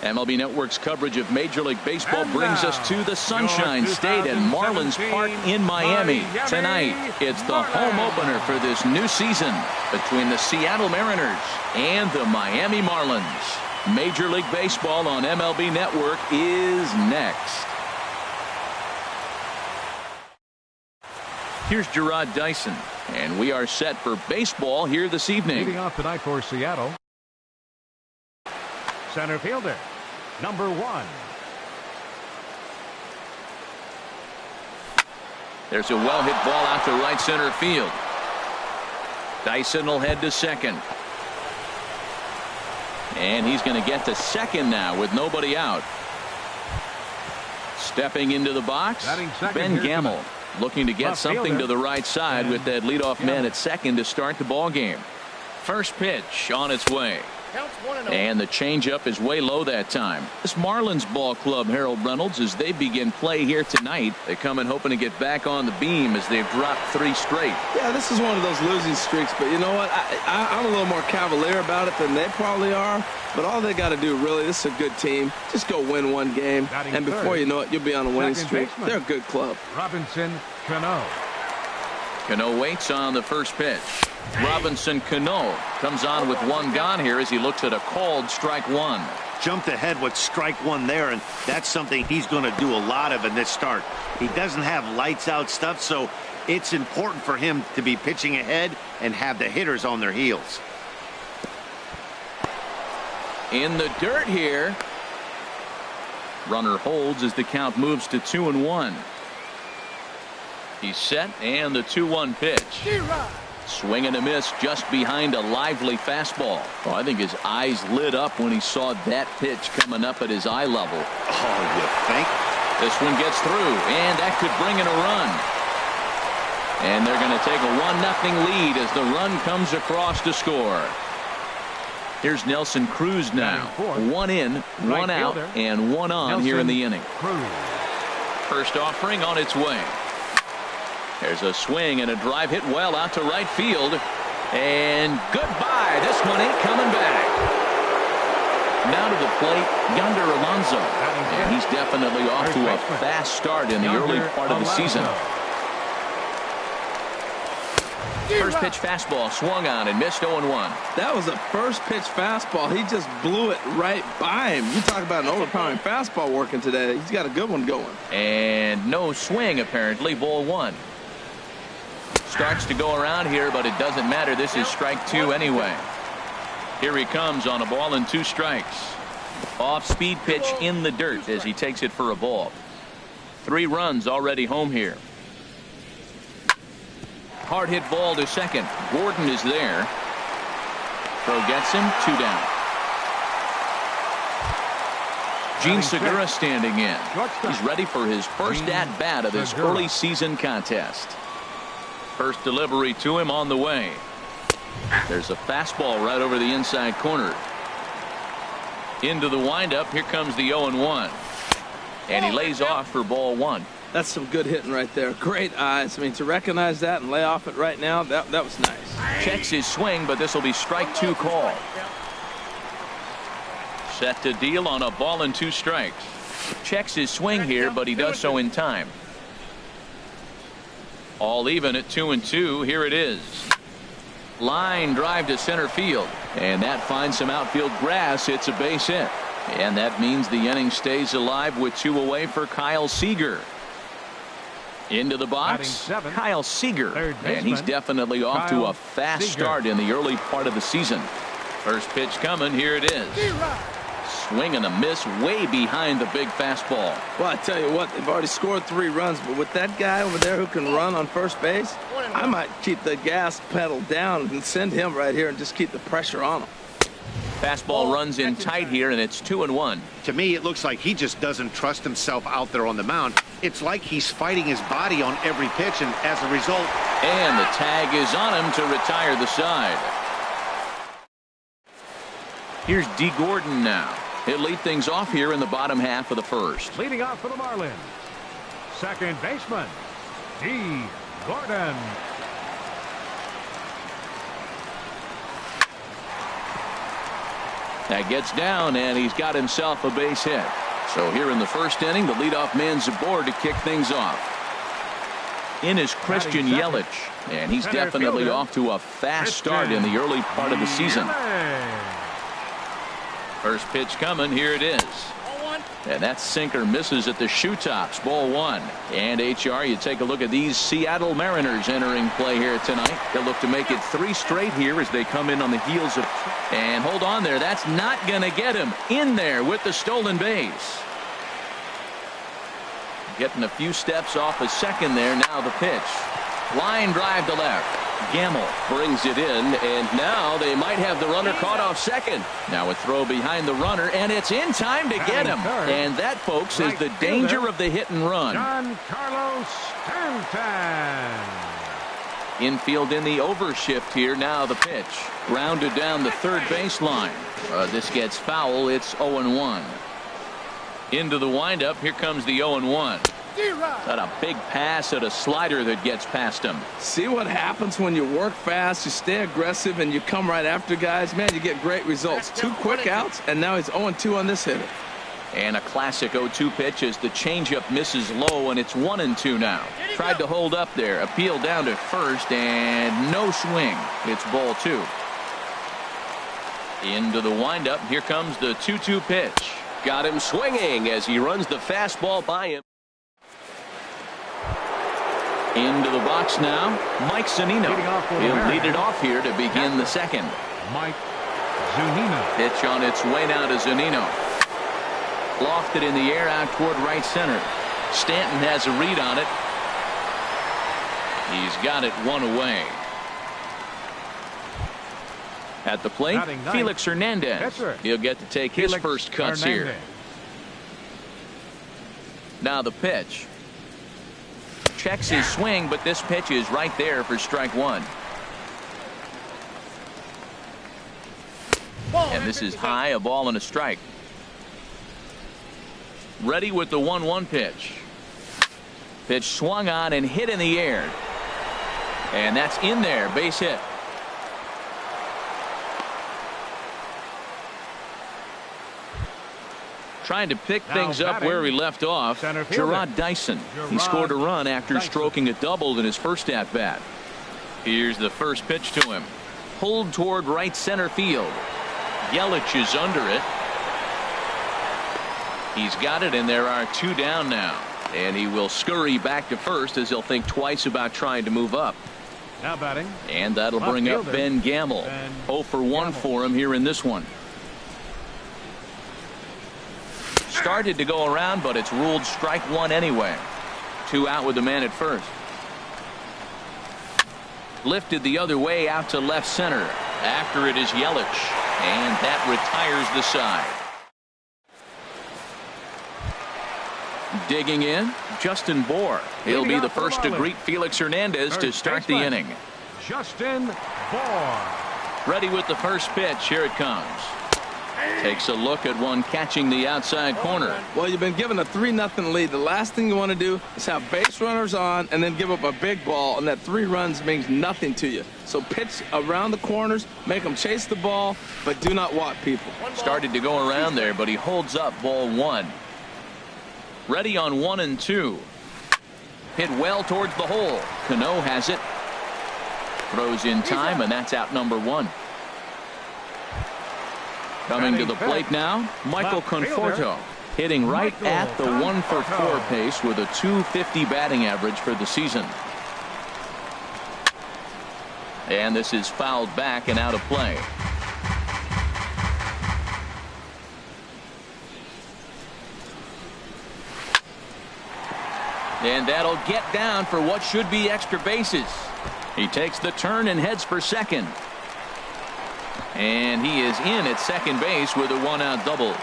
MLB Network's coverage of Major League Baseball brings us to the Sunshine State at Marlins Park in Miami. Tonight, it's the home opener for this new season between the Seattle Mariners and the Miami Marlins. Major League Baseball on MLB Network is next. Here's Gerard Dyson, and we are set for baseball here this evening. Leading off tonight for Seattle, center fielder, number 1. There's a well-hit ball out to right center field. Dyson will head to second. And he's going to get to second now with nobody out. Stepping into the box, Ben Gamble, looking to get something to the right side with that leadoff man at second to start the ball game. First pitch on its way. And the changeup is way low that time. This Marlins ball club, Harold Reynolds, as they begin play here tonight, they come in hoping to get back on the beam as they've dropped 3 straight. Yeah, this is one of those losing streaks, but you know what? I'm a little more cavalier about it than they probably are. But all they got to do, really, this is a good team. Just go win one game, and before you know it, you'll be on a winning streak. They're a good club. Robinson Cano. Cano waits on the first pitch. Robinson Cano comes on with 1 gone here as he looks at a called strike 1. Jumped ahead with strike 1 there, and that's something he's going to do a lot of in this start. He doesn't have lights out stuff, so it's important for him to be pitching ahead and have the hitters on their heels. In the dirt here. Runner holds as the count moves to 2-1. He's set, and the 2-1 pitch. Swing and a miss just behind a lively fastball. Oh, I think his eyes lit up when he saw that pitch coming up at his eye level. Oh, you think? This one gets through, and that could bring in a run. And they're going to take a 1-0 lead as the run comes across to score. Here's Nelson Cruz now. 1 in, 1 out, and 1 on here in the inning. First offering on its way. There's a swing and a drive hit well out to right field. And goodbye. This one ain't coming back. Now to the plate, Yonder Alonso. And he's definitely off to a fast start in the early part of the season. First pitch fastball swung on and missed 0-1. That was a first pitch fastball. He just blew it right by him. You talk about an overpowering fastball working today. He's got a good one going. And no swing apparently. Ball 1. Starts to go around here, but it doesn't matter. This is strike 2 anyway. Here he comes on a ball and 2 strikes. Off speed pitch in the dirt as he takes it for a ball. 3 runs already home here. Hard hit ball to second. Gordon is there. Throw gets him. 2 down. Gene Segura standing in. He's ready for his first at bat of this early season contest. First delivery to him on the way. There's a fastball right over the inside corner. Into the windup. Here comes the 0-1. And he lays off for ball 1. That's some good hitting right there. Great eyes. I mean, to recognize that and lay off it right now, that was nice. Checks his swing, but this will be strike 2 call. Set to deal on a ball and 2 strikes. Checks his swing here, but he does so in time. All even at 2-2. Here it is. Line drive to center field. And that finds some outfield grass. It's a base hit. And that means the inning stays alive with 2 away for Kyle Seager. Into the box, Kyle Seager. And he's definitely off to a fast start in the early part of the season. First pitch coming. Here it is. Swing and a miss way behind the big fastball. Well, I tell you what, they've already scored 3 runs, but with that guy over there who can run on first base, I might keep the gas pedal down and send him right here and just keep the pressure on him. Fastball runs in tight here, and it's 2-1. To me, it looks like he just doesn't trust himself out there on the mound. It's like he's fighting his body on every pitch, and as a result... And the tag is on him to retire the side. Here's D. Gordon now. He'll lead things off here in the bottom half of the first. Leading off for the Marlins, second baseman, D. Gordon. That gets down, and he's got himself a base hit. So here in the first inning, the leadoff man's aboard to kick things off. In is Christian Yelich, and he's definitely off to a fast start in the early part of the season. First pitch coming. Here it is. And that sinker misses at the shoe tops. Ball one. And HR, you take a look at these Seattle Mariners entering play here tonight. They'll look to make it 3 straight here as they come in on the heels of. And hold on there. That's not going to get him in there with the stolen base. Getting a few steps off a second there. Now the pitch. Line drive to left. Gamble brings it in, and now they might have the runner caught off second. Now a throw behind the runner, and it's in time to get him. And that, folks, is the danger of the hit and run. Giancarlo Stanton. Infield in the overshift here. Now the pitch. Grounded down the third baseline. This gets foul. It's 0-1. Into the windup. Here comes the 0-1. Got a big pass at a slider that gets past him. See what happens when you work fast, you stay aggressive, and you come right after guys. Man, you get great results. 2 quick outs, and now he's 0-2 on this hitter. And a classic 0-2 pitch as the changeup misses low, and it's 1-2 now. Tried to hold up there. Appeal down to first, and no swing. It's ball 2. Into the windup. Here comes the 2-2 pitch. Got him swinging as he runs the fastball by him. Into the box now, Mike Zunino. He'll lead it off here to begin the second. Mike Zunino. Pitch on its way now to Zunino. Lofted in the air out toward right center. Stanton has a read on it. He's got it 1 away. At the plate, Felix Hernandez. He'll get to take his first cuts here. Now the pitch. Checks his swing, but this pitch is right there for strike 1. And this is high, a ball and a strike. Ready with the 1-1 pitch. Pitch swung on and hit in the air. And that's in there, base hit. Trying to pick things up where we left off, Gerard Dyson. He scored a run after stroking a double in his first at-bat. Here's the first pitch to him. Pulled toward right center field. Yelich is under it. He's got it, and there are 2 down now. And he will scurry back to first as he'll think twice about trying to move up. Now batting. And that'll bring up Ben Gamble. 0 for 1 for him here in this one. Started to go around, but it's ruled strike 1 anyway. 2 out with the man at first. Lifted the other way out to left center. After it is Yelich, and that retires the side. Digging in, Justin Bour. He'll be the first to greet Felix Hernandez to start the inning. Justin Bour. Ready with the first pitch. Here it comes. Takes a look at one catching the outside corner. Well, you've been given a 3-0 lead. The last thing you want to do is have base runners on and then give up a big ball, and that 3 runs means nothing to you. So pitch around the corners, make them chase the ball, but do not walk people. Started to go around there, but he holds up ball 1. Ready on 1-2. Hit well towards the hole. Cano has it. Throws in time, and that's out number 1. Coming to the plate now, Michael Conforto, hitting right at the 1 for 4 pace with a .250 batting average for the season. And this is fouled back and out of play. And that'll get down for what should be extra bases. He takes the turn and heads for second. And he is in at second base with a 1-out double.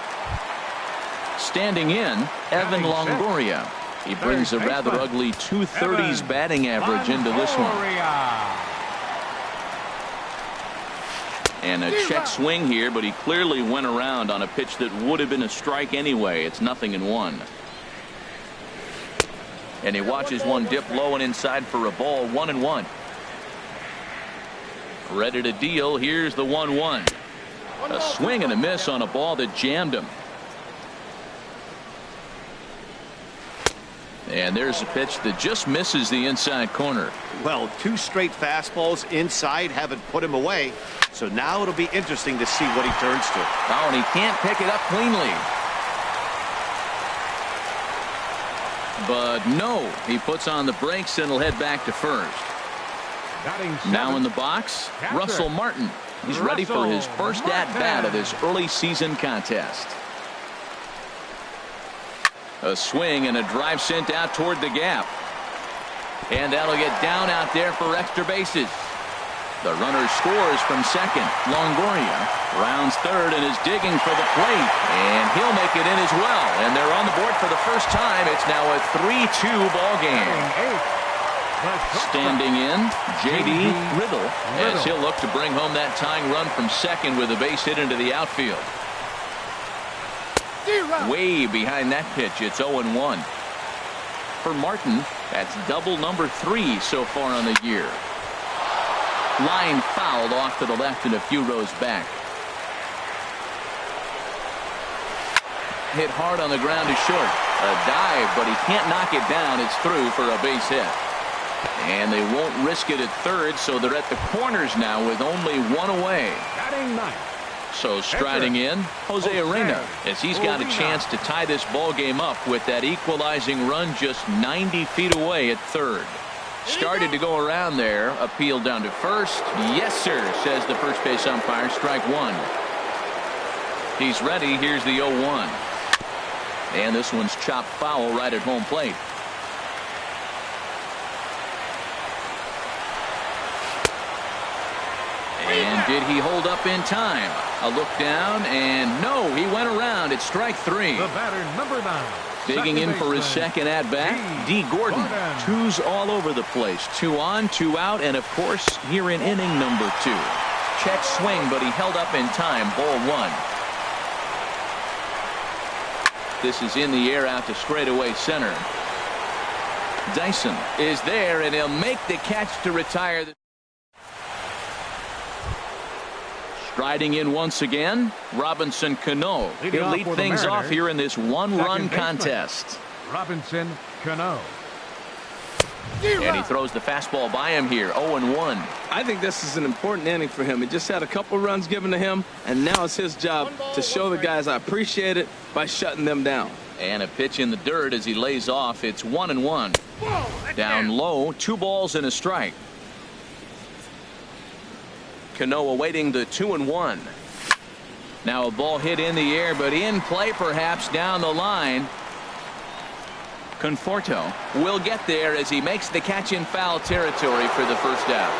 Standing in, Evan Longoria. He brings a rather ugly .230s batting average into this one. And a check swing here, but he clearly went around on a pitch that would have been a strike anyway. It's 0-1. And he watches one dip low and inside for a ball. 1-1. Ready to deal. Here's the 1-1. A swing and a miss on a ball that jammed him. And there's a pitch that just misses the inside corner. Well, 2 straight fastballs inside haven't put him away. So now it'll be interesting to see what he turns to. Oh, and he can't pick it up cleanly. But no, he puts on the brakes and will head back to first. Now in the box, Russell Martin. He's ready for his first at-bat of this early season contest. A swing and a drive sent out toward the gap. And that'll get down out there for extra bases. The runner scores from second. Longoria rounds third and is digging for the plate. And he'll make it in as well. And they're on the board for the first time. It's now a 3-2 ball game. Standing in, J.D. Riddle, as he'll look to bring home that tying run from second with a base hit into the outfield. Way behind that pitch, it's 0-1. For Martin, that's double number 3 so far on the year. Line fouled off to the left and a few rows back. Hit hard on the ground to short. A dive, but he can't knock it down. It's through for a base hit. And they won't risk it at third, so they're at the corners now with only 1 away. Batting ninth. So striding in, Jose Arena, as he's got a chance to tie this ball game up with that equalizing run just 90 feet away at third. Started to go around there, appealed down to first. Yes, sir, says the first base umpire. Strike 1. He's ready. Here's the 0-1. And this one's chopped foul right at home plate. And did he hold up in time? A look down, and no, he went around. It's strike 3. The batter, number 9. Digging in for his second at-bat, D. Gordon. 2's all over the place. 2 on, 2 out, and of course, here in inning number 2. Check swing, but he held up in time. Ball 1. This is in the air out to straightaway center. Dyson is there, and he'll make the catch to retire. Striding in once again, Robinson Cano. He'll lead things off here in this 1-run contest. Robinson Cano. And he throws the fastball by him here. 0-1. I think this is an important inning for him. He just had a couple runs given to him, and now it's his job to show the guys I appreciate it by shutting them down. And a pitch in the dirt as he lays off. It's 1-1. Down low, 2 balls and a strike. Cano awaiting the 2-1. Now a ball hit in the air, but in play perhaps down the line. Conforto will get there as he makes the catch in foul territory for the first out.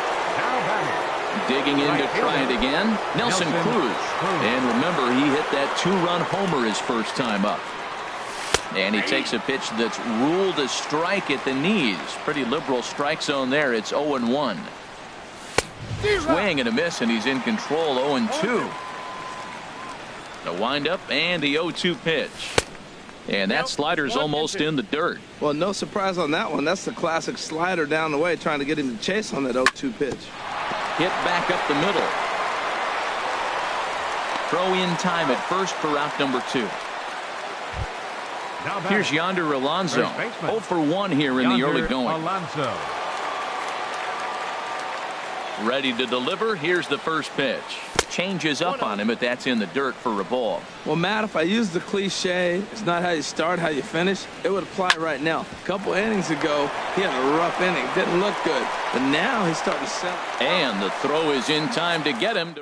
Digging in to try it again, Nelson Cruz. And remember, he hit that 2-run homer his first time up. And he takes a pitch that's ruled a strike at the knees. Pretty liberal strike zone there. It's 0-1. Swing and a miss, and he's in control. 0-2. The windup and the 0-2 pitch. And that slider's almost in the dirt. Well, no surprise on that one. That's the classic slider down the way, trying to get him to chase on that 0-2 pitch. Hit back up the middle. Throw in time at first for out number 2. Here's Yonder Alonso. 0 for 1 here in the early going. Alonso. Ready to deliver. Here's the first pitch. Changes up on him, but that's in the dirt for a ball. Well, Matt, if I use the cliche, it's not how you start, how you finish, it would apply right now. A couple innings ago, he had a rough inning. Didn't look good. But now he's starting to settle. And the throw is in time to get him.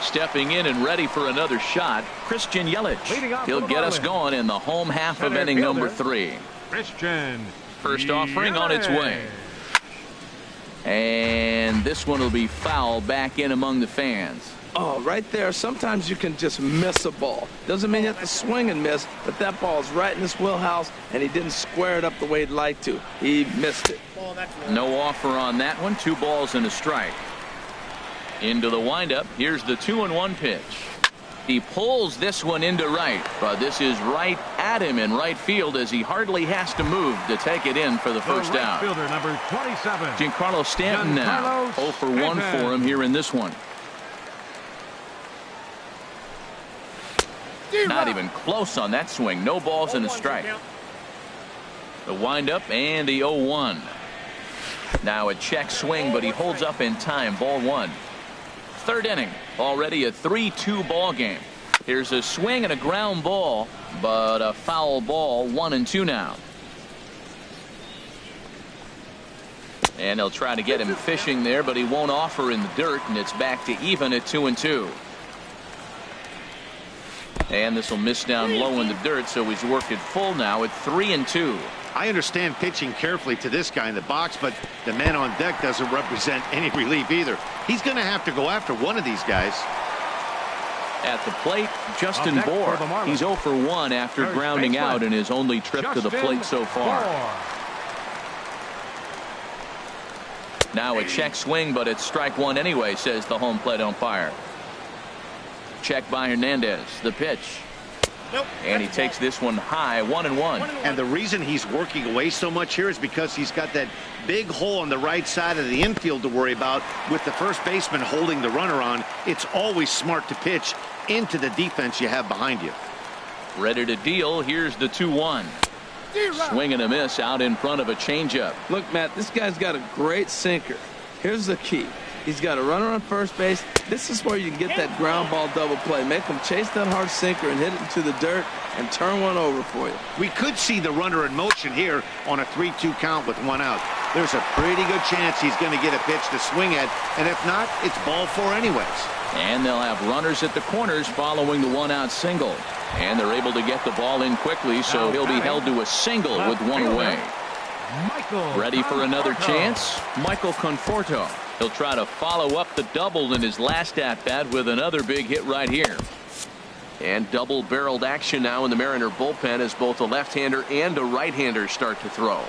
Stepping in and ready for another shot, Christian Yelich. He'll get us going in the home half of inning number 3. Christian. First offering on its way. And this one will be foul back in among the fans. Oh, right there. Sometimes you can just miss a ball. Doesn't mean you have to swing and miss, but that ball's right in his wheelhouse, and he didn't square it up the way he'd like to. He missed it. No offer on that one. 2 balls and a strike. Into the windup. Here's the 2-1 pitch. He pulls this one into right, but this is right at him in right field as he hardly has to move to take it in for the first right out. Fielder number 27. Giancarlo Stanton now 0 for 1 for him here in this one. Not even close on that swing. No balls and a strike. The windup and the 0-1. Now a check swing, but he holds up in time. Ball 1. Third inning, already a 3-2 ball game. Here's a swing and a ground ball, but a foul ball. 1-2 now. And they'll try to get him fishing there, but he won't offer in the dirt, and it's back to even at 2-2. And this will miss down low in the dirt, so he's worked it full now at 3-2. I understand pitching carefully to this guy in the box, but the man on deck doesn't represent any relief either. He's going to have to go after one of these guys. At the plate, Justin Bour. He's 0 for 1 after grounding out in his only trip to the plate so far. Now a check swing, but it's strike 1 anyway, says the home plate umpire. Check by Hernandez. The pitch. Nope, and he takes this one high. 1-1. And the reason he's working away so much here is because he's got that big hole on the right side of the infield to worry about. With the first baseman holding the runner on, it's always smart to pitch into the defense you have behind you. Ready to deal. Here's the 2-1. Swing and a miss out in front of a changeup. Look, Matt, this guy's got a great sinker. Here's the key. He's got a runner on first base. This is where you can get that ground ball double play. Make him chase that hard sinker and hit it into the dirt and turn one over for you. We could see the runner in motion here on a 3-2 count with 1 out. There's a pretty good chance he's going to get a pitch to swing at, and if not, it's ball 4 anyways. And they'll have runners at the corners following the 1-out single. And they're able to get the ball in quickly, so he'll be held to a single with 1 away. Ready for another chance? Michael Conforto. He'll try to follow up the double in his last at-bat with another big hit right here. And double-barreled action now in the Mariner bullpen as both a left-hander and a right-hander start to throw.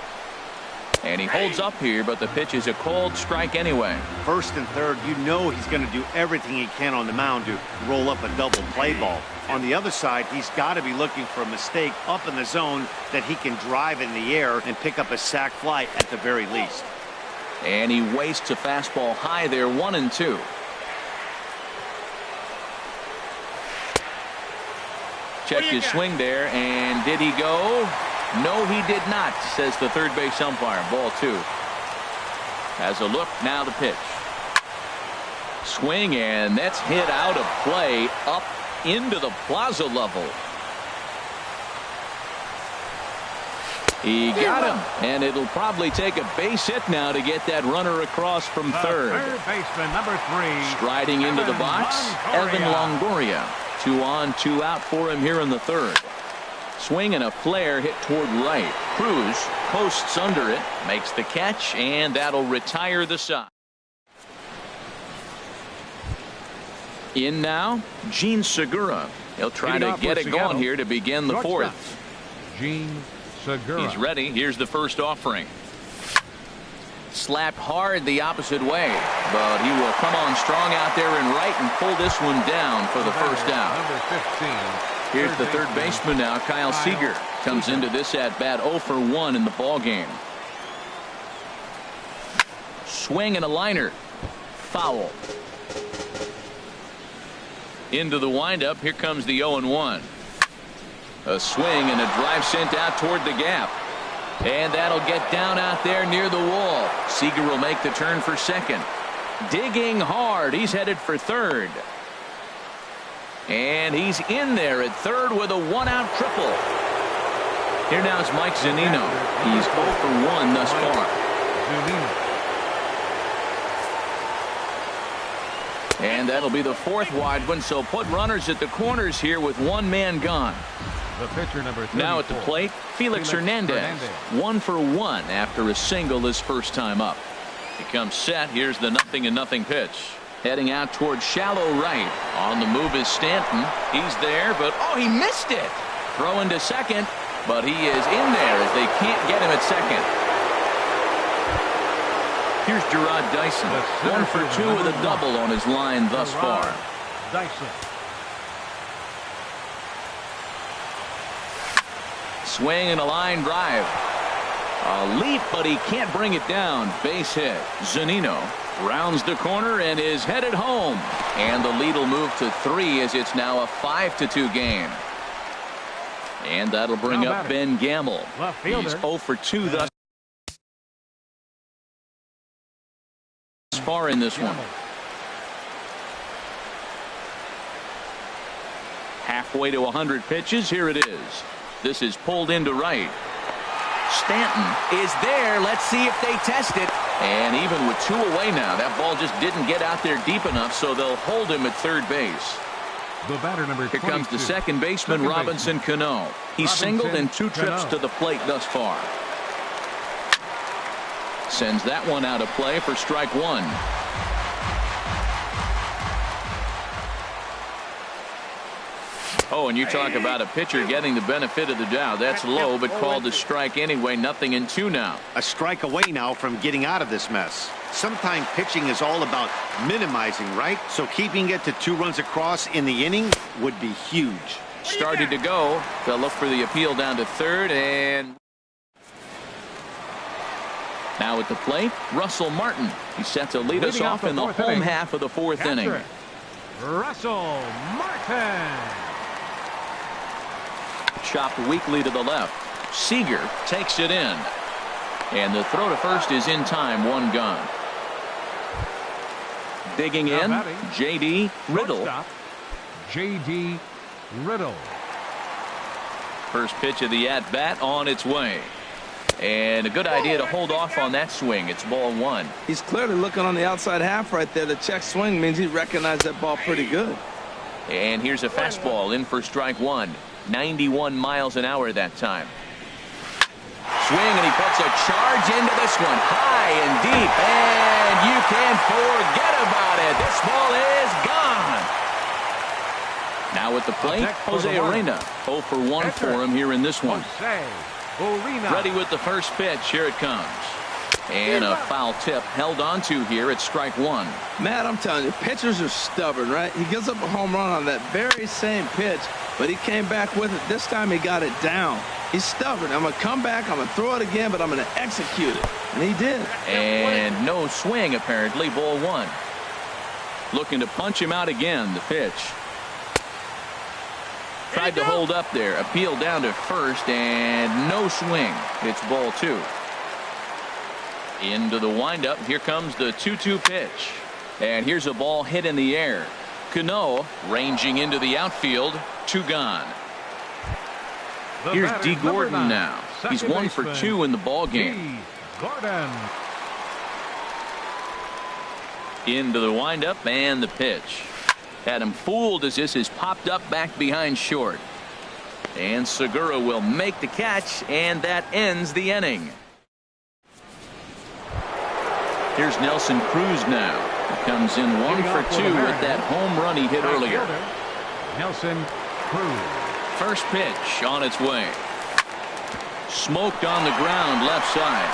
And he holds up here, but the pitch is a called strike anyway. First and third, you know he's going to do everything he can on the mound to roll up a double play ball. On the other side, he's got to be looking for a mistake up in the zone that he can drive in the air and pick up a sac fly at the very least. And he wastes a fastball high there. 1-2. Checked his swing there, and did he go? No, he did not, says the third base umpire. Ball 2. Has a look, now the pitch. Swing, and that's hit out of play up into the plaza level. He got him, and it'll probably take a base hit now to get that runner across from third. Third baseman, number 3. Striding into the box, Evan Longoria. 2 on, 2 out for him here in the third. Swing and a flare hit toward right. Cruz posts under it, makes the catch, and that'll retire the side. In now, Gene Segura. He'll try to get it going here to begin the fourth. Gene Segura. He's ready. Here's the first offering. Slapped hard the opposite way, but he will come on strong out there in right and pull this one down for the first out. Number 15. Here's the third baseman now, Kyle Seager. Comes into this at bat 0 for 1 in the ball game. Swing and a liner. Foul. Into the windup. Here comes the 0-1. A swing and a drive sent out toward the gap. And that'll get down out there near the wall. Seager will make the turn for second. Digging hard. He's headed for third. And he's in there at third with a 1-out triple. Here now is Mike Zunino. He's 0 for 1 thus far. And that'll be the fourth wide one, so put runners at the corners here with 1 man gone. The pitcher, number 34. Now at the plate, Felix Hernandez. 1 for 1 after a single his first time up. He comes set. Here's the 0-0 pitch. Heading out towards shallow right. On the move is Stanton. He's there, but oh, he missed it. Throwing to second, but he is in there as they can't get him at second. Here's Gerard Dyson. 1 for 2 with a double on his line thus far. Dyson. swing and a line drive. A leap, but he can't bring it down. Base hit. Zunino rounds the corner and is headed home. And the lead will move to 3 as it's now a 5-2 game. And that'll bring up Ben Gamble. He's 0 for 2 thus far in this one. Halfway to 100 pitches. Here it is. This is pulled into right. Stanton is there. Let's see if they test it. And even with 2 away now, that ball just didn't get out there deep enough, so they'll hold him at third base. The batter, number 22. Here comes the second baseman, Robinson Cano. He's singled in 2 trips to the plate thus far. Sends that one out of play for strike 1. Oh, and you talk about a pitcher getting the benefit of the doubt. That's low, but called a strike anyway. 0-2 now. A strike away now from getting out of this mess. Sometimes pitching is all about minimizing, right? So keeping it to 2 runs across in the inning would be huge. Started to go. They'll look for the appeal down to third, and now at the plate, Russell Martin. He's set to lead us off in the home half of the 4th inning. Russell Martin. Chopped weakly to the left. Seager takes it in. And the throw to first is in time. 1 gone. Digging in, J.D. Riddle. J.D. Riddle. First pitch of the at-bat on its way. And a good idea to hold off on that swing. It's ball 1. He's clearly looking on the outside half right there. The check swing means he recognized that ball pretty good. And here's a fastball in for strike 1. 91 miles an hour that time. Swing, and he puts a charge into this one. High and deep, and you can forget about it. This ball is gone. Now at the plate, Jose Urena. 0 for 1 for him here in this one. Ready with the first pitch. Here it comes. And a foul tip held onto here at strike 1. Matt, I'm telling you, pitchers are stubborn, right? He gives up a home run on that very same pitch, but he came back with it. This time he got it down. He's stubborn. I'm going to come back, I'm going to throw it again, but I'm going to execute it. And he did. And no swing, apparently. Ball 1. Looking to punch him out again. The pitch. Tried to hold up there. Appeal down to first, and no swing. It's ball 2. Into the windup. Here comes the 2-2 pitch. And here's a ball hit in the air. Cano ranging into the outfield. 2 gone. Here's D. Gordon now. He's 1 for 2 in the ball game. Gordon. Into the windup and the pitch. Had him fooled as this is popped up back behind short. And Segura will make the catch, and that ends the inning. Here's Nelson Cruz now. He comes in 1 for 2 with that home run he hit earlier. Nelson Cruz. First pitch on its way. Smoked on the ground left side.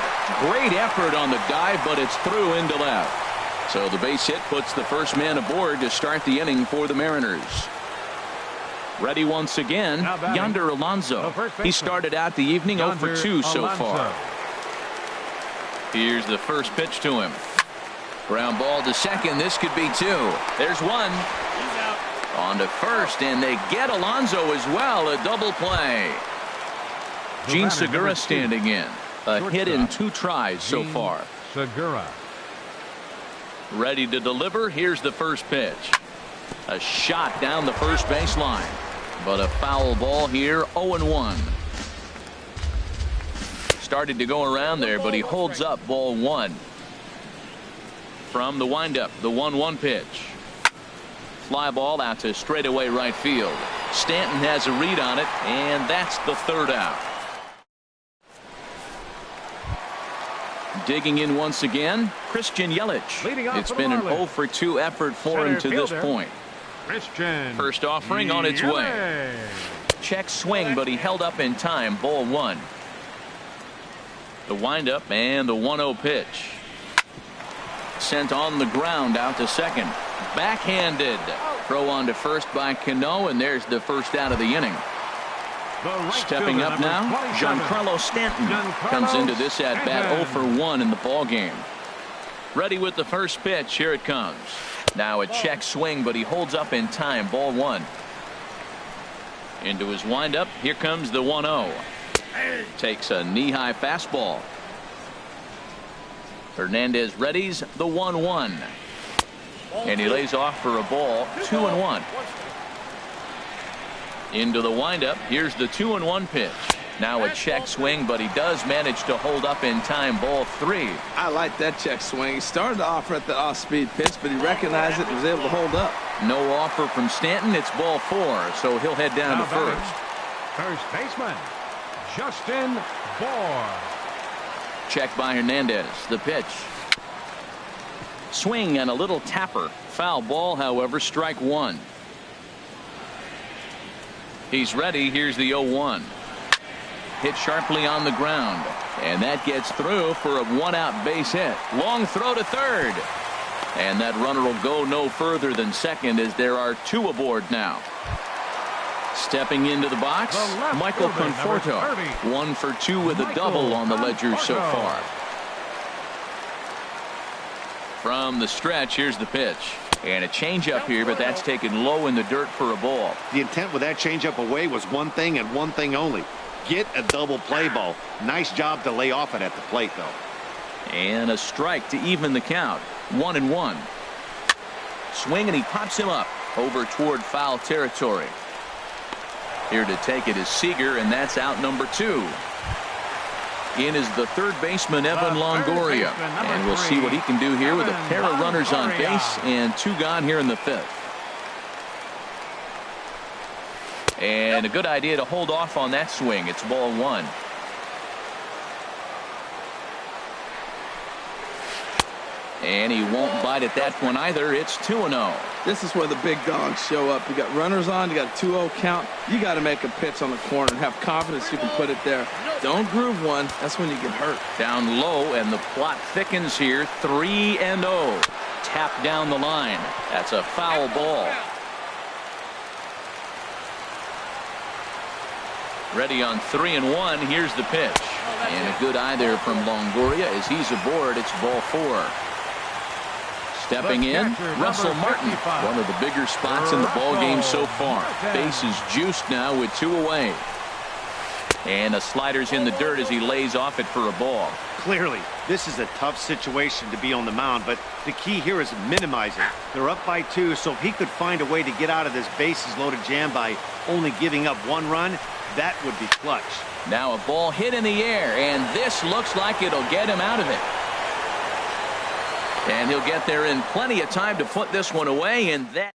Great effort on the dive, but it's through into left. So the base hit puts the first man aboard to start the inning for the Mariners. Ready once again, Yonder Alonso. He started out the evening 0 for 2 so far. Here's the first pitch to him. Ground ball to second. This could be 2. There's 1. On to first, and they get Alonso as well. A double play. Gene Segura standing in. A hit in 2 tries so far. Segura. Ready to deliver. Here's the first pitch. A shot down the first baseline. But a foul ball here. 0-1. Started to go around there, but he holds up. Ball 1. From the windup, the 1-1 pitch. Fly ball out to straightaway right field. Stanton has a read on it, and that's the 3rd out. Digging in once again, Christian Yelich. It's been an 0 for 2 effort for him to this point. First offering on its way. Check swing, but he held up in time. Ball 1. The windup and the 1-0 pitch. Sent on the ground out to second. Backhanded. Throw on to first by Cano, and there's the first out of the inning. The right Stepping fielder, up now, number 27. Giancarlo Stanton Giancarlo comes into this at bat Stanton. 0 for 1 in the ball game. Ready with the first pitch. Here it comes. Now a check swing, but he holds up in time. Ball 1. Into his windup. Here comes the 1-0. Takes a knee-high fastball. Hernandez readies the 1-1. And he lays off for a ball. 2-1. Into the windup. Here's the 2-1 pitch. Now a check swing, but he does manage to hold up in time. Ball 3. I like that check swing. He started to offer at the off-speed pitch, but he recognized it and was able to hold up. No offer from Stanton. It's ball 4, so he'll head down to first. First baseman, Justin Bour. Check by Hernandez. The pitch. Swing and a little tapper. Foul ball, however, strike 1. He's ready. Here's the 0-1. Hit sharply on the ground. And that gets through for a 1-out base hit. Long throw to third. And that runner will go no further than second as there are 2 aboard now. Stepping into the box, Michael Conforto. 1 for 2 with a double on the ledger so far. From the stretch, here's the pitch. And a changeup here, but that's taken low in the dirt for a ball. The intent with that changeup away was one thing and one thing only. Get a double play ball. Nice job to lay off it at the plate, though. And a strike to even the count. 1-1. Swing, and he pops him up over toward foul territory. Here to take it is Seager, and that's out number 2. In is the third baseman, Evan Longoria. And we'll see what he can do here with a pair of runners on base and 2 gone here in the 5th. And a good idea to hold off on that swing. It's ball 1. And he won't bite at that one either. It's 2-0. This is where the big dogs show up. You got runners on, you got a 2-0 count. You got to make a pitch on the corner and have confidence you can put it there. Don't groove one. That's when you get hurt. Down low, and the plot thickens here. 3-0. Tap down the line. That's a foul ball. Ready on 3-1. Here's the pitch. And a good eye there from Longoria as he's aboard. It's ball 4. Stepping in, Russell Martin. One of the bigger spots in the ball game so far. Base is juiced now with 2 away. And a slider's in the dirt as he lays off it for a ball. Clearly, this is a tough situation to be on the mound, but the key here is minimizing. They're up by 2, so if he could find a way to get out of this bases-loaded jam by only giving up 1 run, that would be clutch. Now a ball hit in the air, and this looks like it'll get him out of it. And he'll get there in plenty of time to put this one away, and that.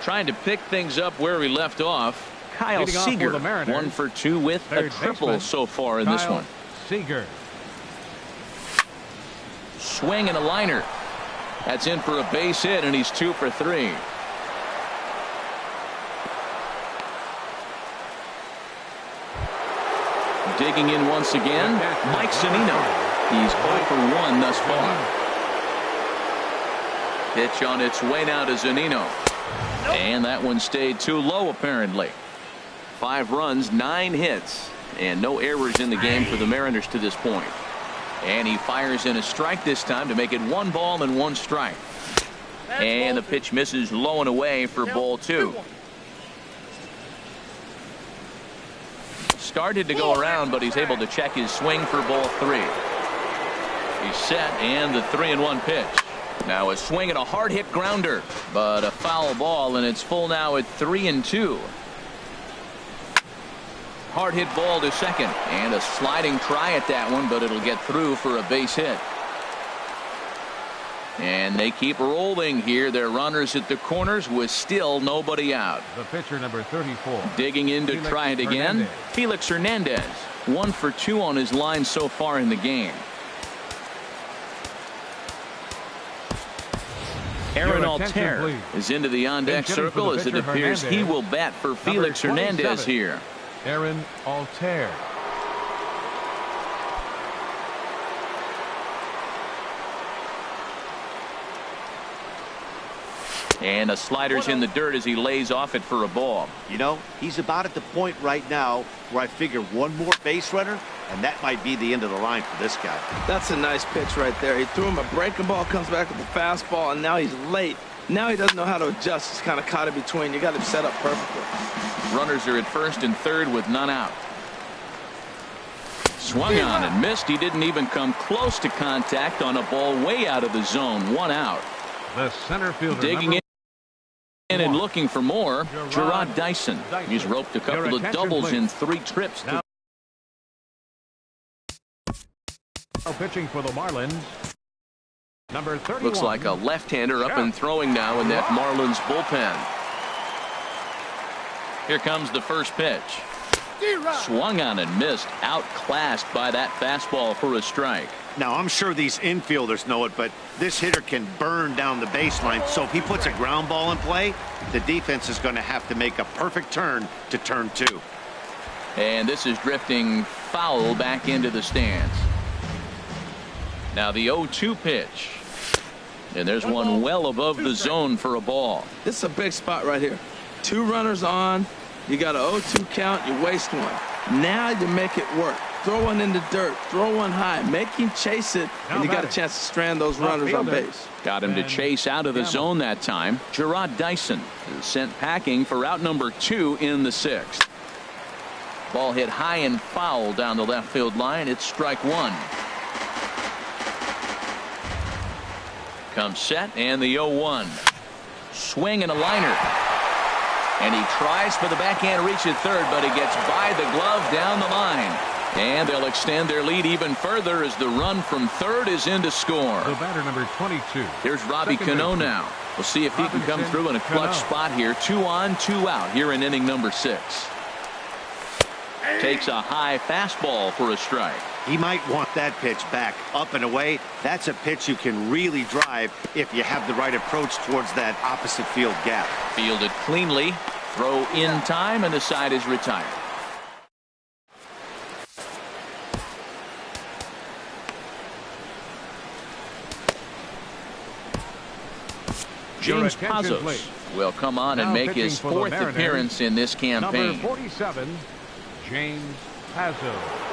Trying to pick things up where we left off. Kyle Seager, 1 for 2 with a triple so far in this one. Seager. Swing and a liner. That's in for a base hit, and he's 2 for 3. Digging in once again, Mike Zunino. He's 0 for 1 thus far. Pitch on its way now to Zunino. And that one stayed too low, apparently. 5 runs, 9 hits, and no errors in the game for the Mariners to this point. And he fires in a strike this time to make it 1 ball and 1 strike. And the pitch misses low and away for ball 2. Started to go around, but he's able to check his swing for ball 3. He's set, and the 3-1 pitch. Now a swing and a hard hit grounder, but a foul ball, and it's full now at 3-2. Hard hit ball to second, and a sliding try at that one, but it'll get through for a base hit. And they keep rolling here. Their runners at the corners with still nobody out. The pitcher, number 34. Digging in to try it again. Felix Hernandez, 1 for 2 on his line so far in the game. Aaron Altair is into the on-deck circle as it appears he will bat for Felix Hernandez here. Aaron Altair. And a slider's in the dirt as he lays off it for a ball. You know, he's about at the point right now where I figure one more base runner, and that might be the end of the line for this guy. That's a nice pitch right there. He threw him a breaking ball, comes back with a fastball, and now he's late. Now he doesn't know how to adjust. He's kind of caught in between. You got him set up perfectly. Runners are at first and third with none out. Swung on and missed. He didn't even come close to contact on a ball way out of the zone. One out. The center fielder digging in and looking for more. Gerard Dyson. He's roped a couple of doubles in 3 trips. Now pitching for the Marlins. Number 31. Looks like a left-hander up and throwing now in that Marlins bullpen. Here comes the first pitch. Swung on and missed. Outclassed by that fastball for a strike. Now, I'm sure these infielders know it, but this hitter can burn down the baseline. So if he puts a ground ball in play, the defense is going to have to make a perfect turn to turn 2. And this is drifting foul back into the stands. Now the 0-2 pitch. And there's one well above the zone for a ball. This is a big spot right here. 2 runners on. You got an 0-2 count. You waste one. Now you make it work. Throw one in the dirt. Throw one high. Make him chase it. And you got a chance to strand those runners on base. Got him to chase out of the zone that time. Gerard Dyson is sent packing for out number 2 in the 6th. Ball hit high and foul down the left field line. It's strike 1. Comes set and the 0-1. Swing and a liner. And he tries for the backhand reach at third, but he gets by the glove down the line. And they'll extend their lead even further as the run from third is in to score. The batter number 22. Here's Robbie Cano now. We'll see if he can come through in a clutch spot here. 2 on, 2 out here in inning number 6. Takes a high fastball for a strike. He might want that pitch back up and away. That's a pitch you can really drive if you have the right approach towards that opposite field gap. Fielded cleanly. Throw in time, and the side is retired. James Pazos will come on and make his 4th appearance in this campaign. Number 47, James Pazos.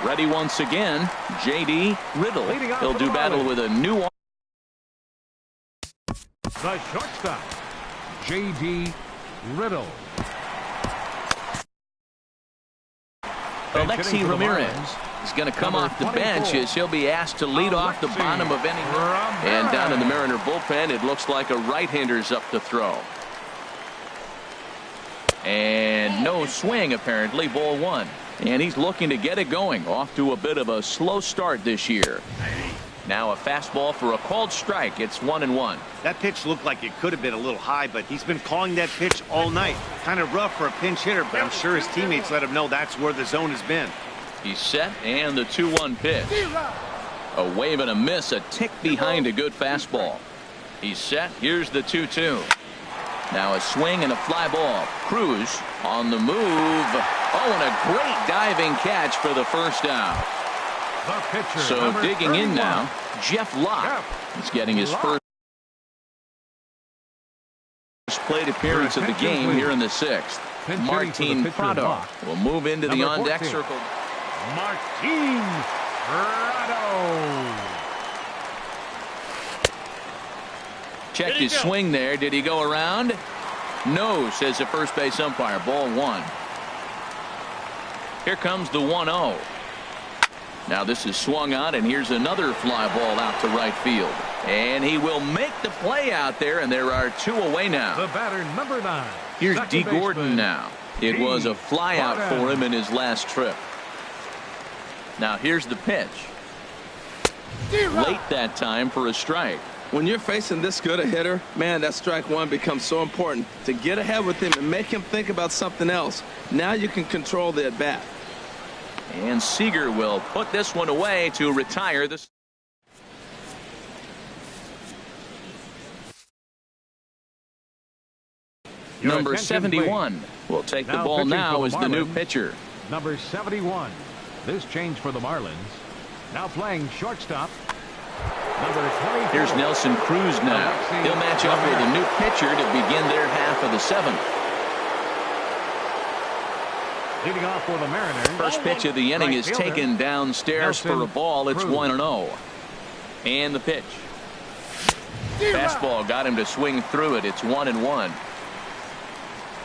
Ready once again, J.D. Riddle. He'll do battle with a new arm. The shortstop, J.D. Riddle. Alexi Ramirez is going to come off the bench as he'll be asked to lead off the bottom of any. And down in the Mariner bullpen, it looks like a right-hander's up to throw. And no swing, apparently. Ball 1. And he's looking to get it going. Off to a bit of a slow start this year. Now a fastball for a called strike. It's 1-1. That pitch looked like it could have been a little high, but he's been calling that pitch all night. Kind of rough for a pinch hitter, but I'm sure his teammates let him know that's where the zone has been. He's set, and the 2-1 pitch. A wave and a miss, a tick behind a good fastball. He's set. Here's the 2-2. Now a swing and a fly ball. Cruz on the move. Oh, and a great diving catch for the first out. The pitcher, so digging 31. in now, Jeff Locke. He's getting his first plate appearance of the game here in the 6th. Martin Prado will move into the on-deck circle. Martin Prado. Checked his swing there. Did he go around? No, says the first base umpire. Ball 1. Here comes the 1-0. Now this is swung on, and here's another fly ball out to right field. And he will make the play out there, and there are 2 away now. The batter, number 9. Here's D. Gordon now. It was a fly out for him in his last trip. Now here's the pitch. Late that time for a strike. When you're facing this good a hitter, man, that strike 1 becomes so important to get ahead with him and make him think about something else. Now you can control the at-bat. And Seager will put this one away to retire this. Number 71 will take the ball now as the new pitcher. Number 71. This change for the Marlins. Now playing shortstop, Number 24. Here's Nelson Cruz now. He'll match up with a new pitcher to begin their half of the seventh. Leading off for the Mariners. First pitch of the inning right is fielder, taken downstairs Nelson for a ball. It's Cruz. 1-0. And the pitch. Fastball got him to swing through it. It's 1-1.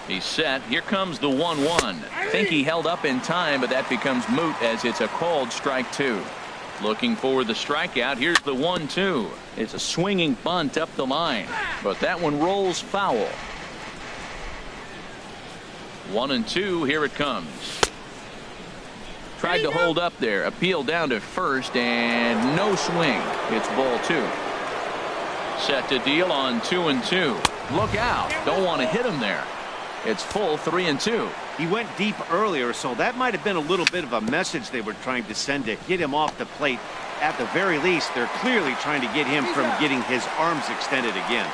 He's set. Here comes the 1-1. Think he held up in time, but that becomes moot as it's a called strike two. Looking for the strikeout. Here's the 1-2. It's a swinging bunt up the line, but that one rolls foul. 1-2. Here it comes. Tried to hold up there. Appeal down to first and no swing. It's ball two. Set to deal on 2-2. Look out. Don't want to hit him there. It's full 3-2. He went deep earlier, so that might have been a little bit of a message they were trying to send to get him off the plate. At the very least, they're clearly trying to get him from getting his arms extended again.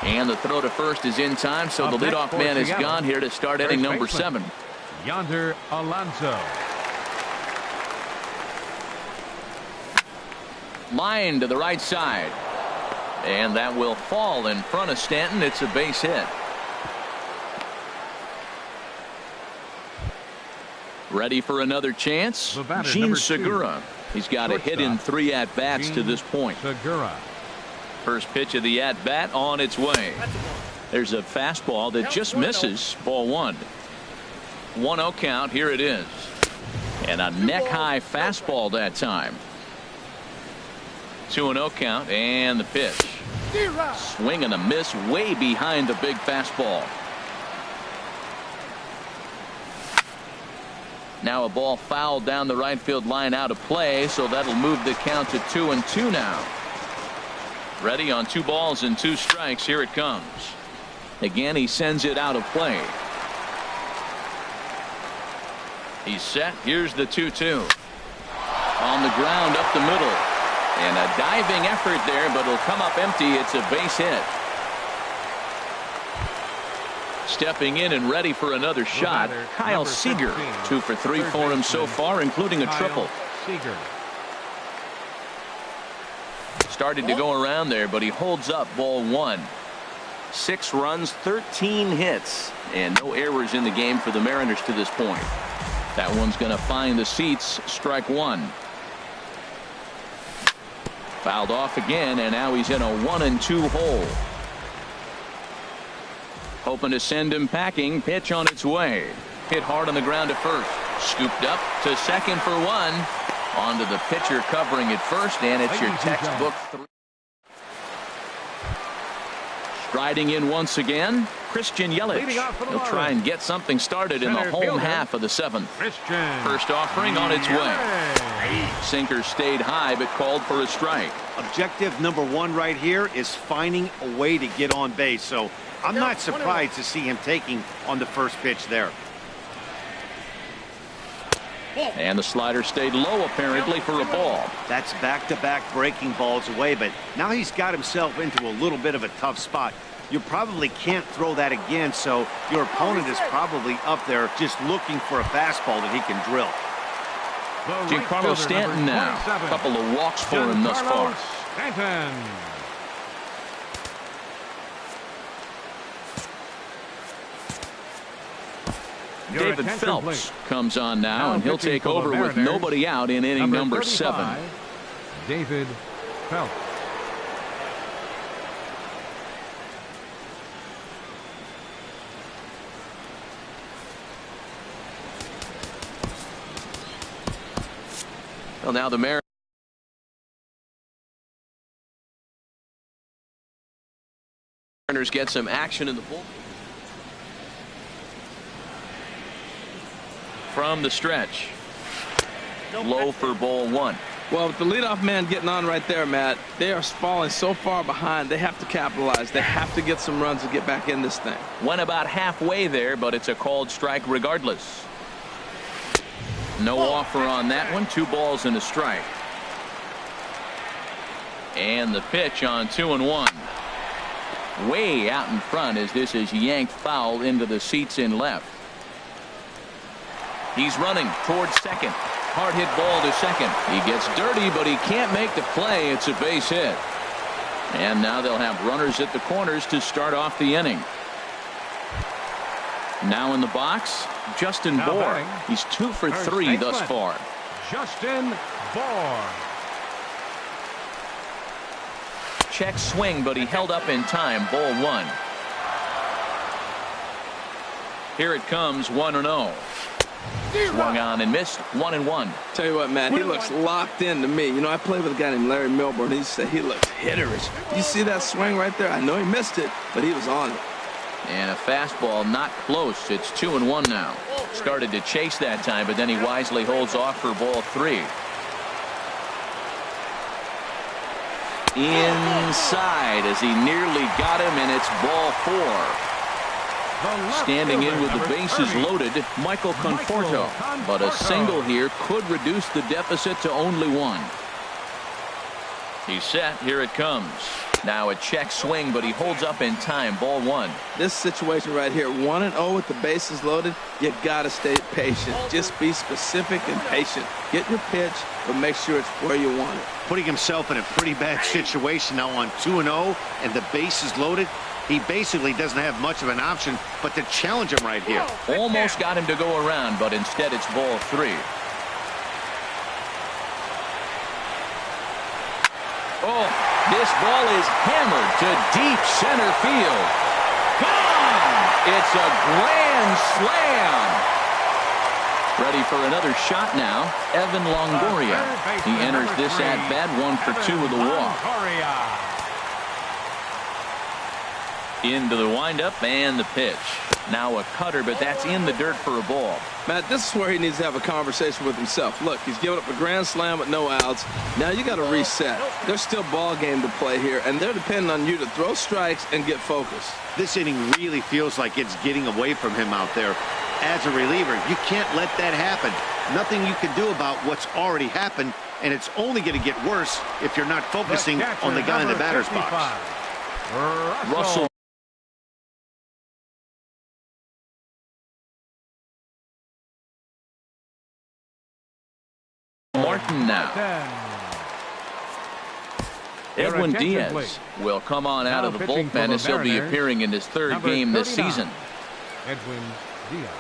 And the throw to first is in time, so the leadoff man is gone here to start inning number 7. Yonder Alonso. Line to the right side. And that will fall in front of Stanton. It's a base hit. Ready for another chance? Gene Segura. He's got a hit in 3 at-bats to this point. Segura. First pitch of the at-bat on its way. There's a fastball that just misses. Ball 1. 1-0 count. Here it is. And a neck-high fastball that time. 2-0 count and the pitch. Swing and a miss way behind the big fastball. Now a ball fouled down the right field line out of play, so that'll move the count to 2-2 now. Ready on 2 balls and 2 strikes. Here it comes. Again, he sends it out of play. He's set. Here's the 2-2. On the ground up the middle. And a diving effort there, but it'll come up empty. It's a base hit. Stepping in and ready for another shot, Kyle Seager. 2 for 3 for him so far, including a triple. Seager. Started to go around there, but he holds up. Ball 1. 6 runs, 13 hits, and no errors in the game for the Mariners to this point. That one's going to find the seats. Strike 1. Fouled off again, and now he's in a 1-2 hole. Hoping to send him packing. Pitch on its way. Hit hard on the ground at first. Scooped up to second for 1. Onto the pitcher covering at first, and it's your textbook 3. Striding in once again, Christian Yelich. He'll try and get something started in the home half of the 7th. First offering on its way. Sinker stayed high, but called for a strike. Objective number 1 right here is finding a way to get on base, so I'm not surprised to see him taking on the first pitch there. And the slider stayed low apparently for a ball. That's back-to-back breaking balls away, but now he's got himself into a little bit of a tough spot. You probably can't throw that again, so your opponent is probably up there just looking for a fastball that he can drill. Giancarlo Stanton now. A couple of walks for him thus far. Stanton. David Phelps comes on now, and he'll take over with nobody out in inning number 7. David Phelps. Well, now the Mariners get some action in the bullpen. From the stretch. Low for ball 1. Well, with the leadoff man getting on right there, Matt, they are falling so far behind. They have to capitalize. They have to get some runs to get back in this thing. Went about halfway there, but it's a called strike regardless. No offer on that one. 2 balls and a strike. And the pitch on 2-1. Way out in front as this is yanked foul into the seats in left. He's running towards second. Hard hit ball to second. He gets dirty, but he can't make the play. It's a base hit. And now they'll have runners at the corners to start off the inning. Now in the box, Justin Bour. He's 2 for 3 thus far. Justin Bour. Check swing, but he held up in time. Ball 1. Here it comes, 1-0. Swung on and missed, 1-1. Tell you what, Matt, he looks locked in to me. You know, I played with a guy named Larry Milburn. He said he looks hitterish. You see that swing right there? I know he missed it, but he was on it. And a fastball not close. It's 2-1 now. Started to chase that time, but then he wisely holds off for ball 3. Inside as he nearly got him, and it's ball 4. Standing in with the bases loaded, Michael Conforto. But a single here could reduce the deficit to only 1. He's set. Here it comes. Now a check swing, but he holds up in time. Ball 1. This situation right here, 1-0 with the bases loaded, you got to stay patient. Just be specific and patient. Get your pitch, but make sure it's where you want it. Putting himself in a pretty bad situation now on 2-0 and the bases loaded. He basically doesn't have much of an option but to challenge him right here. Almost got him to go around, but instead it's ball 3. Oh, this ball is hammered to deep center field. Gone! It's a grand slam. Ready for another shot now, Evan Longoria. He enters this at-bat 1 for 2 with a walk. Into the windup and the pitch. Now a cutter, but that's in the dirt for a ball. Matt, this is where he needs to have a conversation with himself. Look, he's given up a grand slam with no outs. Now you got to reset. There's still ball game to play here, and they're depending on you to throw strikes and get focused. This inning really feels like it's getting away from him out there. As a reliever, you can't let that happen. Nothing you can do about what's already happened, and it's only going to get worse if you're not focusing on the guy in the batter's box. Russell. Martin now. Edwin Diaz will come on out of the bullpen as he'll be appearing in his 3rd game this season. Edwin Diaz.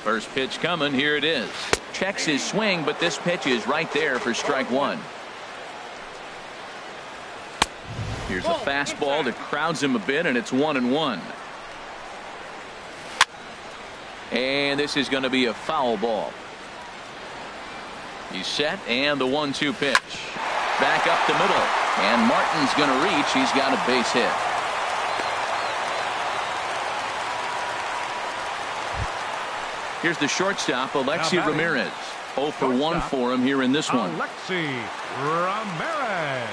First pitch coming. Here it is. Checks his swing, but this pitch is right there for strike 1. Here's a fastball that crowds him a bit, and it's 1-1. And this is going to be a foul ball. He's set, and the 1-2 pitch. Back up the middle, and Martin's going to reach. He's got a base hit. Here's the shortstop, Alexi Ramirez. 0 for 1 for him here in this one. Alexi Ramirez.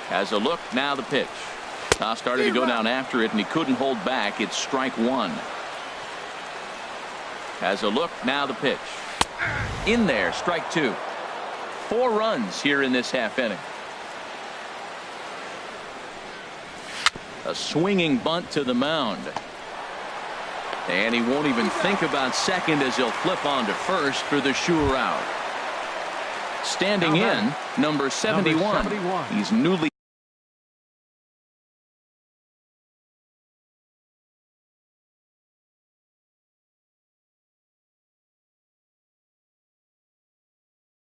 Has a look, now the pitch. Started to go down after it, and he couldn't hold back. It's strike 1. Has a look, now the pitch. In there, strike 2. 4 runs here in this half inning. A swinging bunt to the mound. And he won't even think about second as he'll flip on to first for the sure out. Standing in, number 71. He's newly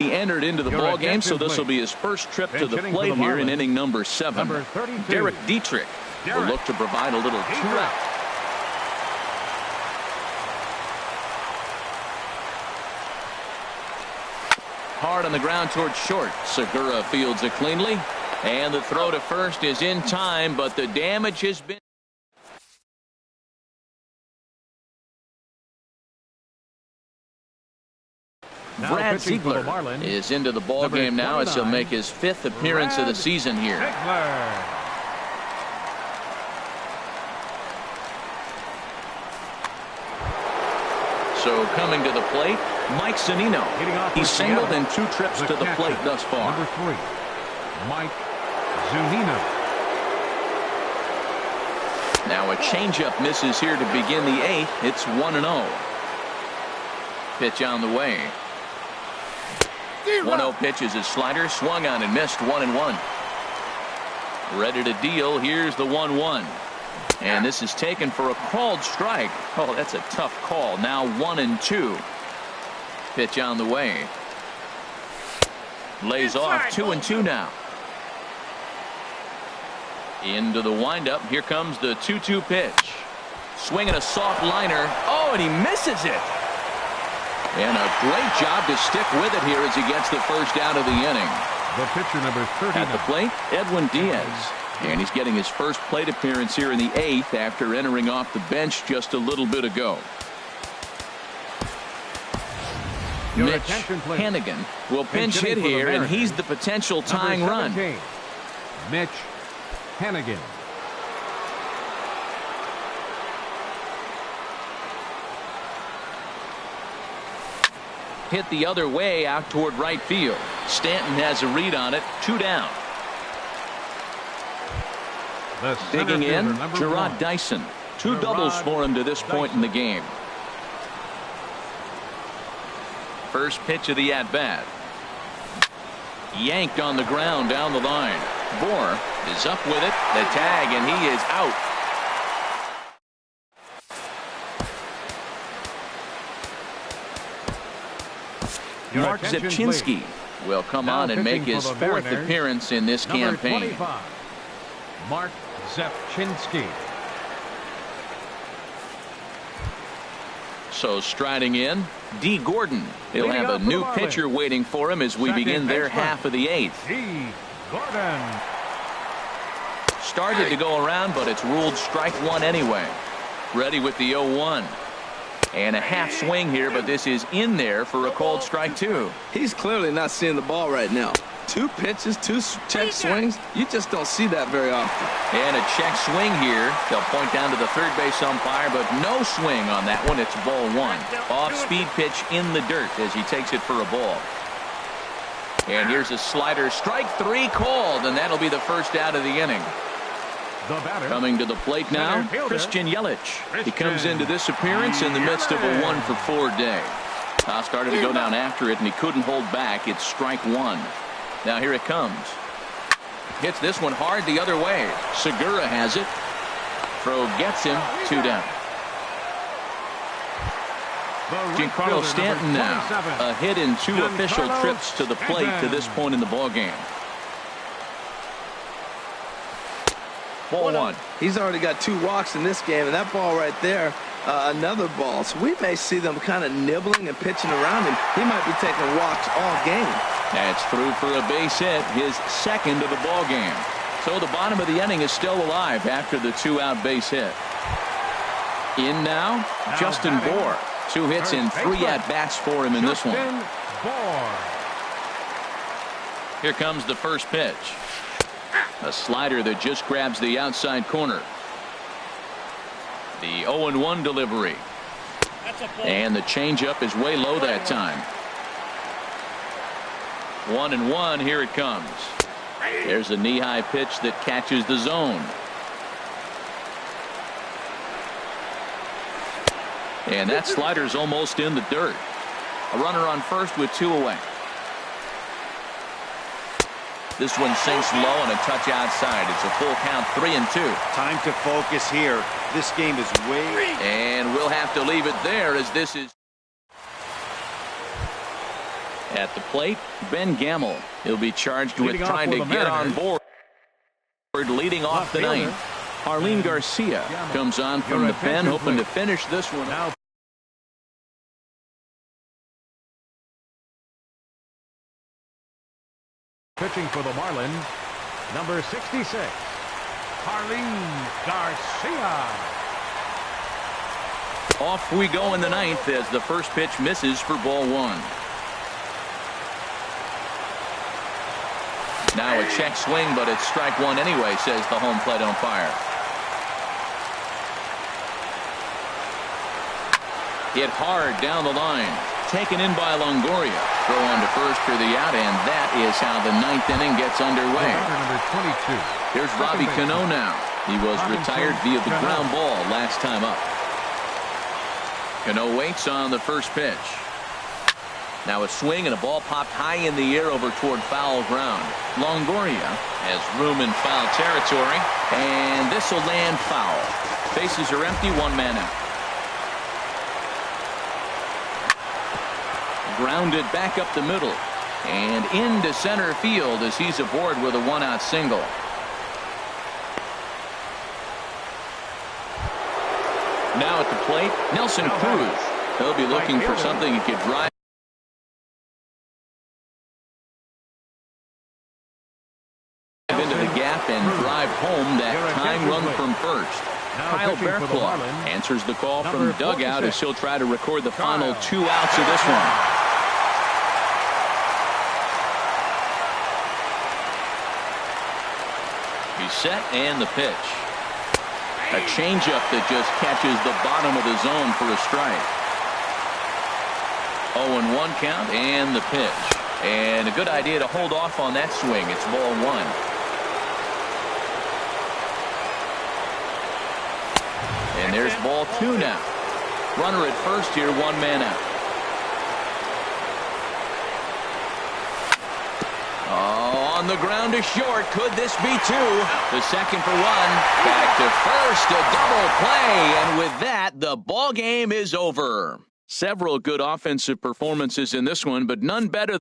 entered into the ball game, so this will be his first trip to the plate here in inning number 7. Derek Dietrich will look to provide a little two-out. Hard on the ground towards short. Segura fields it cleanly, and the throw to first is in time, but the damage has been Brad Ziegler is into the ball game now as he'll make his 5th appearance of the season here. So coming to the plate, Mike Zunino. He's singled in 2 trips to the plate thus far. Number 3, Mike Zunino. Now a changeup misses here to begin the 8th. It's 1-0. Pitch on the way. 1-0 pitch is his slider, swung on and missed. 1-1. Ready to deal. Here's the 1-1. And this is taken for a called strike. Oh, that's a tough call. Now 1-2. Pitch on the way. Lays off. 2-2 now. Into the windup. Here comes the 2-2 pitch. Swinging a soft liner. Oh, and he misses it. And a great job to stick with it here as he gets the first out of the inning. The pitcher, number 30. At the plate, Edwin Diaz. And he's getting his first plate appearance here in the 8th after entering off the bench just a little bit ago. Your Mitch attention, please. Hannigan will pinch hit here, and he's the potential tying run. Mitch Hannigan. Hit the other way out toward right field. Stanton has a read on it. 2 down. Digging in, Gerard Dyson. 2 doubles for him to this point in the game. First pitch of the at-bat. Yanked on the ground down the line. Bohr is up with it. The tag, and he is out. Mark Zepchinski will come on and make his 4th appearance in this campaign. 25, Mark Zepchinski. So striding in, D. Gordon. He'll have a new pitcher waiting for him as we begin their half of the 8th. D. Gordon. Started to go around, but it's ruled strike 1 anyway. Ready with the 0-1. And a half swing here, but this is in there for a called strike 2. He's clearly not seeing the ball right now. 2 pitches, 2 check swings. You just don't see that very often. And a check swing here. They'll point down to the third base umpire, but no swing on that one. It's ball 1. Off-speed pitch in the dirt as he takes it for a ball. And here's a slider. Strike 3 called, and that'll be the first out of the inning. Coming to the plate now, Christian Yelich. He comes into this appearance in the midst of a 1-for-4 day. Started to go down after it, and he couldn't hold back. It's strike 1. Now here it comes. Hits this one hard the other way. Segura has it. Throw gets him. 2 down. Giancarlo Stanton now. A hit in 2 official trips to the plate to this point in the ballgame. Ball 1. He's already got 2 walks in this game, and that ball right there, another ball. So we may see them kind of nibbling and pitching around him. He might be taking walks all game. That's through for a base hit, his 2nd of the ball game. So the bottom of the inning is still alive after the 2-out base hit. In now, Justin Bohr. 2 hits in 3 at-bats for him in this one. Here comes the first pitch. A slider that just grabs the outside corner. The 0-1 delivery. And the changeup is way low that time. 1-1. Here it comes. There's a knee-high pitch that catches the zone. And that slider's almost in the dirt. A runner on first with 2 away. This one sinks low and a touch outside. It's a full count, 3-2. Time to focus here. This game is way. And we'll have to leave it there as this is. At the plate, Ben Gamble. He'll be charged with trying to get on board. Leading off the 9th. Arlene Garcia comes on from the pen, hoping to finish this one out. Pitching for the Marlins, number 66, Arlene Garcia. Off we go in the 9th as the first pitch misses for ball 1. Now a check swing, but it's strike 1 anyway, says the home plate umpire. Hit hard down the line. taken in by Longoria. Throw on to first for the out, and that is how the ninth inning gets underway. Number 22. Here's Robbie Cano now. He was retired via the ground ball last time up. Cano waits on the first pitch. Now a swing and a ball popped high in the air over toward foul ground. Longoria has room in foul territory, and this will land foul. Bases are empty, one man out. Grounded back up the middle and into center field as he's aboard with a one-out single. Now at the plate, Nelson Cruz. He'll be looking for something he could drive into the gap and drive home that tying run from first. Kyle Bearclaw answers the call from dugout as he'll try to record the final 2 outs of this one. He's set and the pitch. A changeup that just catches the bottom of the zone for a strike. 0-1 count and the pitch. And a good idea to hold off on that swing. It's ball 1. And there's ball 2 now. Runner at first here, one man out. Oh, on the ground to short. Could this be 2? The second for 1. Back to first, a double play. And with that, the ball game is over. Several good offensive performances in this one, but none better